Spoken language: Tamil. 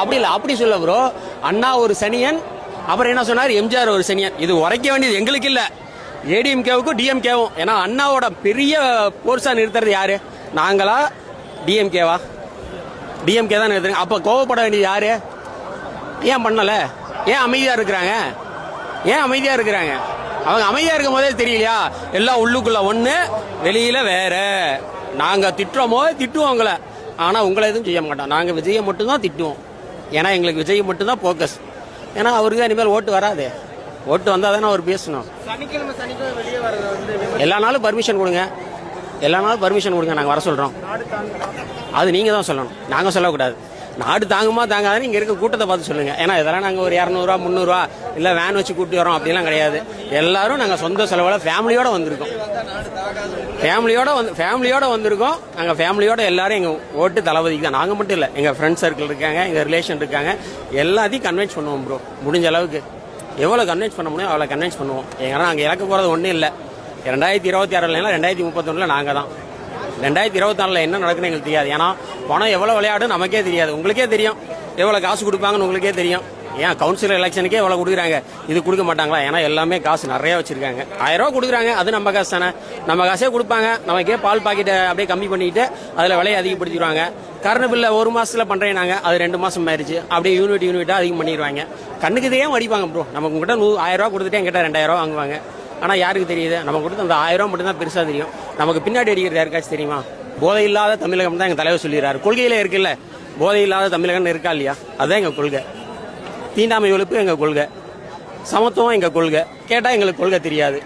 அப்படி இல்ல, அப்படி சொல்ல ப்ரோ. அண்ணா ஒரு சனியன், அப்புறம் என்ன சொன்னார், எம்ஜிஆர் ஒரு சனியன். இது உரைக்க வேண்டியது எங்களுக்கு இல்ல, ஏடிஎம்கேவுக்கும் டிஎம்கேவும். ஏன்னா அண்ணாவோட பெரிய போர்ஸா நிறுத்துறது யாரு, நாங்களா டிஎம்கேவா? டிஎம்கே தான் நிறுத்துறீங்க. அப்ப கோவப்பட வேண்டியது யாரு? ஏன் பண்ணல? ஏன் அமைதியா இருக்கிறாங்க? ஏன் அமைதியா இருக்கிறாங்க? அவங்க அமைதியா இருக்கும் போதே தெரியலையா, எல்லாம் உள்ளுக்குள்ள ஒண்ணு வெளியில வேற. நாங்க திட்டுறோமோ திட்டுவோம் உங்களை, ஆனா உங்களை எதுவும் செய்ய மாட்டோம். நாங்க விஜயை மட்டும் தான் திட்டுவோம். ஏன்னா எங்களுக்கு விஜய் மட்டும் தான் போக்கஸ். ஏன்னா அவருக்கு தான் இனிமேல் ஓட்டு வராது. ஓட்டு வந்தா தானே அவர் பேசணும். எல்லா நாளும் பர்மிஷன் கொடுங்க, எல்லா நாளும் பர்மிஷன் கொடுங்க, நாங்க வர சொல்றோம். அது நீங்க தான் சொல்லணும், நாங்க சொல்லக்கூடாது. நாடு தாங்குமா தாங்காதுன்னு இங்க இருக்க கூட்டத்தை பார்த்து சொல்லுங்க. ஏன்னா இதெல்லாம் நாங்க ஒரு 200 300 இல்ல வேன் வச்சு கூட்டி வரோம் அப்படிலாம் கிடையாது. எல்லாரும் நாங்க சொந்த செலவுல ஃபேமிலியோட வந்திருக்கோம். ஃபேமிலியோட வந்திருக்கோம். நாங்க ஃபேமிலியோட எல்லாரும் எங்க ஓட்டு தளபதிக்கு தான். நாங்க மட்டும் இல்ல, எங்க ஃப்ரெண்ட் சர்க்கிள் இருக்காங்க, எங்க ரிலேஷன் இருக்காங்க, எல்லாத்தையும் கன்வின்ஸ் பண்ணுவோம் ப்ரோ. முடிஞ்ச அளவுக்கு எவ்வளவு கன்வின்ஸ் பண்ண முடியும் அவ்வளவு கன்வின்ஸ் பண்ணுவோம். ஏன்னா அங்க இறக்க போறது ஒன்றும் இல்லை. 2026 2031 நாங்க தான். 2024 என்ன நடக்குன்னு எங்களுக்கு தெரியாது. ஏன்னா பணம் எவ்வளவு விளையாடு நமக்கே தெரியாது. உங்களுக்கே தெரியும் எவ்வளவு காசு கொடுப்பாங்கன்னு உங்களுக்கே தெரியும். ஏன் கவுன்சிலர் எலெக்ஷனுக்கே எவ்வளவு கொடுக்குறாங்க, இது கொடுக்க மாட்டாங்களா? ஏன்னா எல்லாமே காசு நிறைய வச்சிருக்காங்க. 1000 ரூபா கொடுக்குறாங்க, அது நம்ம காசு தானே. நம்ம காசே கொடுப்பாங்க. நமக்கே பால் பாக்கெட்டை அப்படியே கம்மி பண்ணிட்டு அதுல விலையை அதிகப்படுத்திடுவாங்க. கரண்ட் பில்ல 1 மாசத்துல பண்றேனாங்க, அது 2 மாசம் ஆயிருச்சு. அப்படியே யூனிட்டா அதிகம் பண்ணிடுவாங்க. கண்ணுக்கு இதே அடிப்பாங்க ப்ரோ. நமக்கு கிட்ட 1000 ரூபா கொடுத்துட்டு என்கிட்ட 2000 ரூபா வாங்குவாங்க. ஆனா யாருக்கு தெரியுது, நம்ம கொடுத்து அந்த 1000 ரூபா மட்டும் தான் பெருசா தெரியும். நமக்கு பின்னாடி அடிக்கிறது யாருக்காச்சும் தெரியுமா? போதை இல்லாத தமிழகம் தான் எங்க தலைவர் சொல்லிடுறாரு. கொள்கையில இருக்குல்ல, போதை இல்லாத தமிழகம் இருக்கா இல்லையா? அதுதான் எங்க கொள்கை. தீண்டாமை ஒழிப்பு எங்க கொள்கை, சமத்துவம் எங்க கொள்கை. கேட்டா எங்களுக்கு கொள்கை தெரியாது.